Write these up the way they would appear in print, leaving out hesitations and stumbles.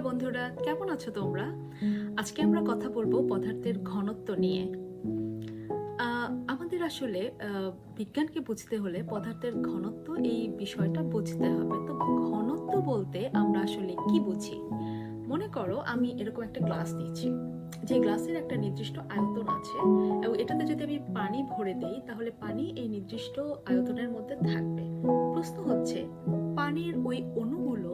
বন্ধুরা, কেমন আছো তোমরা? আজকে আমরা কথা বলবো পদার্থের ঘনত্ব নিয়ে। আমাদের আসলে বিজ্ঞানকে বুঝতে হলে পদার্থের ঘনত্ব এই বিষয়টা বুঝতে হবে। তো ঘনত্ব বলতে আমরা আসলে কি বুঝি? মনে করো আমি এরকম একটা গ্লাস নিচ্ছি, যে গ্লাসের একটা নির্দিষ্ট আয়তন আছে এবং এটাতে যদি আমি পানি ভরে দেই তাহলে পানি এই নির্দিষ্ট আয়তনের মধ্যে থাকবে। প্রশ্ন হচ্ছে, পানির ওই অণুগুলো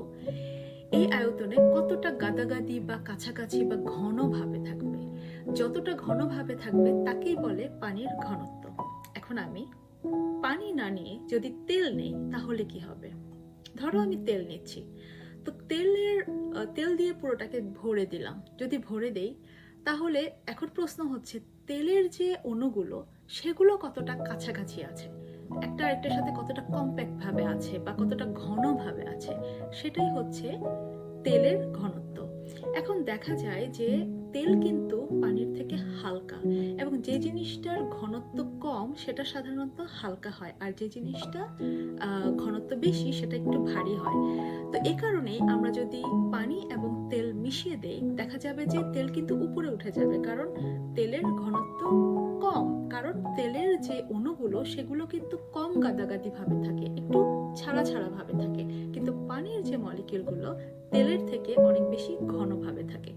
এই আয়তনে কতটা গাদাগাদি বা কাছাকাছি বা ঘনভাবে থাকবে। যতটা ঘনভাবে থাকবে তাকেই বলে পানির ঘনত্ব। এখন আমি পানি না নিয়ে যদি তেল নেই তাহলে কি হবে? ধরো আমি তেল নিচ্ছি, তো তেল দিয়ে পুরোটাকে ভরে দিলাম। যদি ভরে দেই তাহলে এখন প্রশ্ন হচ্ছে, তেলের যে অণুগুলো সেগুলো কতটা কাছাকাছি আছে, একটা আরেকটার সাথে কতটা কম্প্যাক্ট ভাবে আছে বা কতটা ঘনভাবে আছে, সেটাই হচ্ছে তেলের ঘনত্ব। এখন দেখা যায় যে তেল কিন্তু পানির থেকে হালকা, এবং যে জিনিসটার ঘনত্ব কম সেটা সাধারণত হালকা হয়, আর যে জিনিসটা ঘনত্ব বেশি সেটা একটু ভারী হয়। তো এই কারণেই আমরা যদি পানি এবং তেল মিশিয়ে দেই দেখা যাবে যে তেল কিন্তু উপরে উঠে যাবে, কারণ তেলের ঘনত্ব কম, কারণ তেলের যে অণুগুলো সেগুলো কিন্তু কম গাদাগাদি ভাবে থাকে, একটু ছাড়া ছাড়া ভাবে থাকে, কিন্তু পানির যে মলিকিউলগুলো তেলের থেকে অনেক বেশি ঘনভাবে থাকে।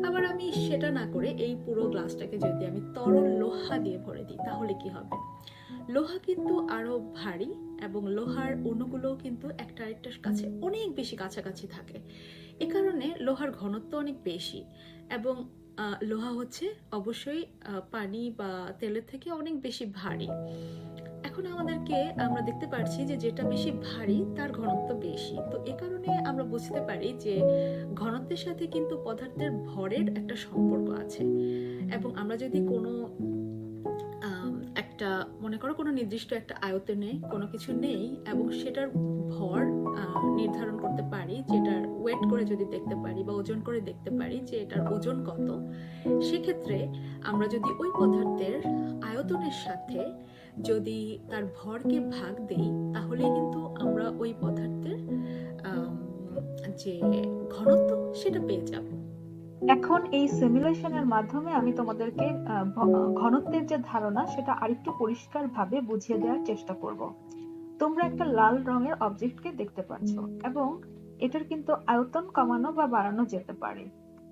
আবার আমি সেটা না করে এই পুরো গ্লাসটাকে যদি আমি তরল লোহা দিয়ে ভরে দিই তাহলে কি হবে? লোহা কিন্তু আরো ভারী, এবং লোহার অণুগুলো কিন্তু একটা আরেকটার কাছে অনেক বেশি কাছাকাছি থাকে। এ কারণে লোহার ঘনত্ব অনেক বেশি, এবং লোহা হচ্ছে অবশ্যই পানি বা তেলের থেকে অনেক বেশি ভারী। এখন আমরা দেখতে পাচ্ছি যে যেটা বেশি ভারী তার ঘনত্ব বেশি। তো এ কারণে আমরা বুঝতে পারি যে ঘনত্বের সাথে কিন্তু পদার্থের ভরের একটা সম্পর্ক আছে। এবং আমরা যদি কোনো একটা মনে করো কোনো নির্দিষ্ট একটা আয়তনে কোনো কিছু নেই এবং সেটার ভর নির্ধারণ করতে পারি, যেটার ওয়েট করে যদি দেখতে পারি বা ওজন করে দেখতে পারি যে এটার ওজন কত, সেক্ষেত্রে আমরা যদি ওই পদার্থের আয়তনের সাথে যদি তার ভরকে ভাগ দেই তাহলে কিন্তু আমরা ওই পদার্থের যে ঘনত্ব সেটা পেয়ে যাব। এখন এই সিমুলেশনের মাধ্যমে আমি তোমাদেরকে ঘনত্বের যে ধারণা সেটা আরেকটু পরিষ্কারভাবে বুঝিয়ে দেওয়ার চেষ্টা করব। তোমরা একটা লাল রঙের অবজেক্টকে দেখতে পাচ্ছ এবং এটার কিন্তু আয়তন কমানো বা বাড়ানো যেতে পারে,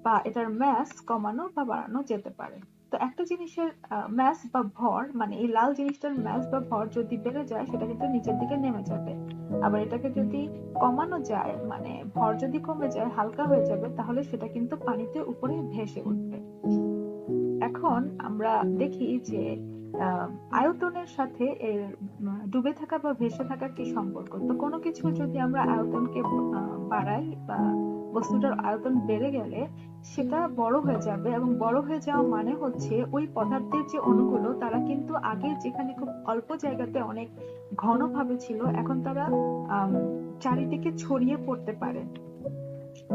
বা এটার ম্যাস কমানো বা বাড়ানো যেতে পারে। তো একটা জিনিসের ম্যাস বা ভর, মানে এই লাল জিনিসটার ম্যাস বা ভর যদি বেড়ে যায় সেটা কিন্তু নিচের দিকে নেমে যাবে। আবার এটাকে যদি কমানো যায়, মানে ভর যদি কমে যায়, হালকা হয়ে যাবে, তাহলে সেটা কিন্তু পানিতে উপরে ভেসে উঠবে। এখন আমরা দেখি যে আয়তনের সাথে এর ডুবে থাকা বা ভেসে থাকার কি সম্পর্ক। তো কোনো কিছু যদি আমরা আয়তনকে বাড়াই বা বস্তুটার আয়তন বেড়ে গেলে সেটা বড় হয়ে যাবে, এবং বড় হয়ে যাওয়া মানে হচ্ছে ওই পদার্থের যে অণুগুলো তারা কিন্তু আগে যেখানে খুব অল্প জায়গাতে অনেক ঘনভাবে ছিল এখন তারা চারিদিকে ছড়িয়ে পড়তে পারে।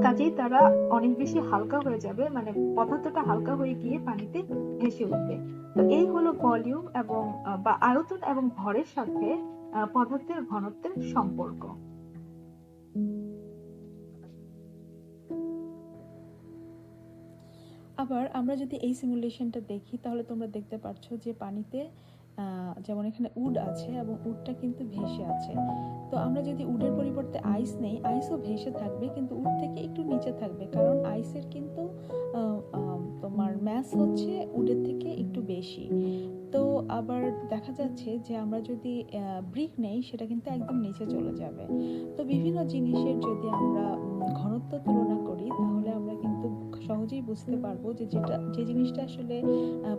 কাজেই তারা অনেক বেশি হালকা হয়ে যাবে, মানে পদার্থটা হালকা হয়ে গিয়ে পানিতে ভেসে উঠবে। তো এই হলো ভলিউম এবং বা আয়তন এবং ভরের সাথে পদার্থের ঘনত্বের সম্পর্ক। আবার আমরা যদি এই সিমুলেশনটা দেখি তাহলে তোমরা দেখতে পাচ্ছ যে পানিতে যেমন এখানে উড আছে এবং উডটা কিন্তু ভেসে আছে। তো আমরা যদি উডের পরিবর্তে আইস নেই, আইসও ভেসে থাকবে কিন্তু উড থেকে একটু নিচে থাকবে, কারণ আইসের কিন্তু তোমার ম্যাস হচ্ছে উডের থেকে একটু বেশি। তো আবার দেখা যাচ্ছে যে আমরা যদি ব্রিক নেই সেটা কিন্তু একদম নিচে চলে যাবে। তো বিভিন্ন জিনিসের যদি আমরা ঘনত্ব তুলনা করি তাহলে আমরা কিন্তু সহজেই বুঝতে পারবো যে যে জিনিসটা আসলে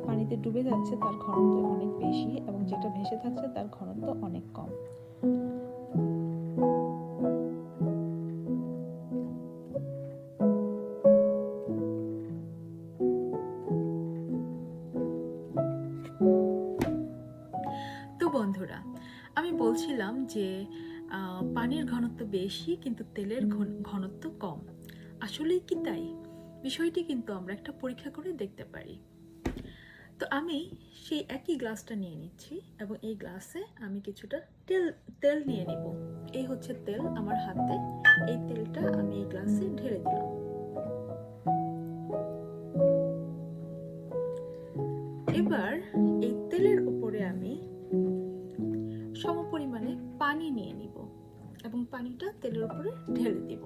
পানিতে ডুবে যাচ্ছে তার ঘনত্ব অনেক বেশি এবং যেটা ভেসে থাকছে তার ঘনত্ব অনেক কম। তো বন্ধুরা, আমি বলছিলাম যে পানির ঘনত্ব বেশি কিন্তু তেলের ঘনত্ব কম। আসলেই কি তাই? বিষয়টি কিন্তু আমরা একটা পরীক্ষা করে দেখতে পারি। তো আমি সেই একই গ্লাসটা নিয়ে নিচ্ছি এবং এই গ্লাসে আমি কিছুটা তেল নিয়ে নিব। এই হচ্ছে তেল আমার হাতে, এই তেলটা আমি এই গ্লাসে ঢেলে দিলাম। এবং পানিটা তেলের উপরে ঢেলে দিব।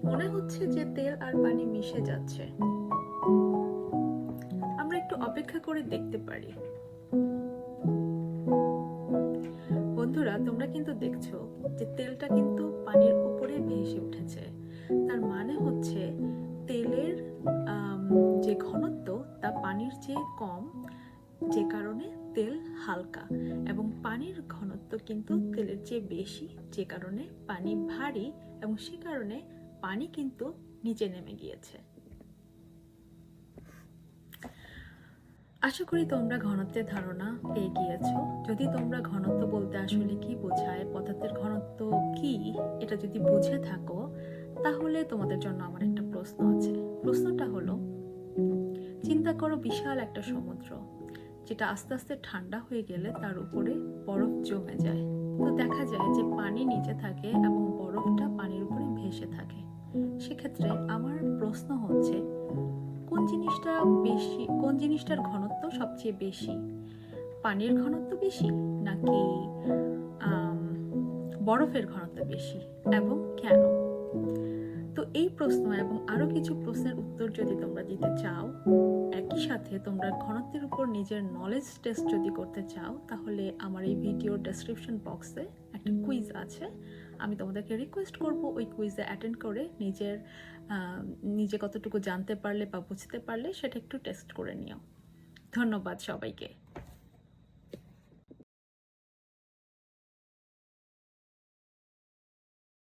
মনে হচ্ছে যে তেল আর পানি মিশে যাচ্ছে। আমরা একটু অপেক্ষা করে দেখতে পারি। বন্ধুরা, তোমরা কিন্তু দেখছো যে তেলটা কিন্তু পানির উপরে ভেসে উঠেছে। তার মানে হচ্ছে তেলের যে ঘনত্ব তা পানির চেয়ে কম, যে কারণে তেল হালকা, এবং পানির ঘনত্ব কিন্তু তেলের চেয়ে বেশি, যে কারণে পানি ভারী, এবং সে কারণে পানি কিন্তু নিচে নেমে গিয়েছে। আশা করি তোমরা ঘনত্বের ধারণা পেয়ে গিয়েছো। যদি তোমরা ঘনত্ব বলতে আসলে কি বোঝায়, পদার্থের ঘনত্ব কি, এটা যদি বুঝে থাকো, তাহলে তোমাদের জন্য আমার একটা প্রশ্ন আছে। প্রশ্নটা হলো, চিন্তা করো বিশাল একটা সমুদ্র, যেটা আস্তে আস্তে ঠান্ডা হয়ে গেলে তার উপরে বরফ জমে যায়। তো দেখা যায় যে পানি নিচে থাকে এবং বরফটা পানির উপরে ভেসে থাকে। সেক্ষেত্রে আমার প্রশ্ন হচ্ছে, কোন জিনিসটার ঘনত্ব সবচেয়ে বেশি? পানির ঘনত্ব বেশি নাকি বরফের ঘনত্ব বেশি, এবং কেন? তো এই প্রশ্ন এবং আরো কিছু প্রশ্নের উত্তর যদি তোমরা দিতে চাও, একই সাথে তোমরা ঘনত্বের উপর নিজের নলেজ টেস্ট যদি করতে চাও, তাহলে আমার এই ভিডিওর ডেসক্রিপশন বক্সে একটা কুইজ আছে। আমি তোমাদেরকে রিকোয়েস্ট করব ওই কুইজে অ্যাটেন্ড করে নিজে কতটুকু জানতে পারলে বা বুঝতে পারলে সেটা একটু টেস্ট করে নিও। ধন্যবাদ সবাইকে।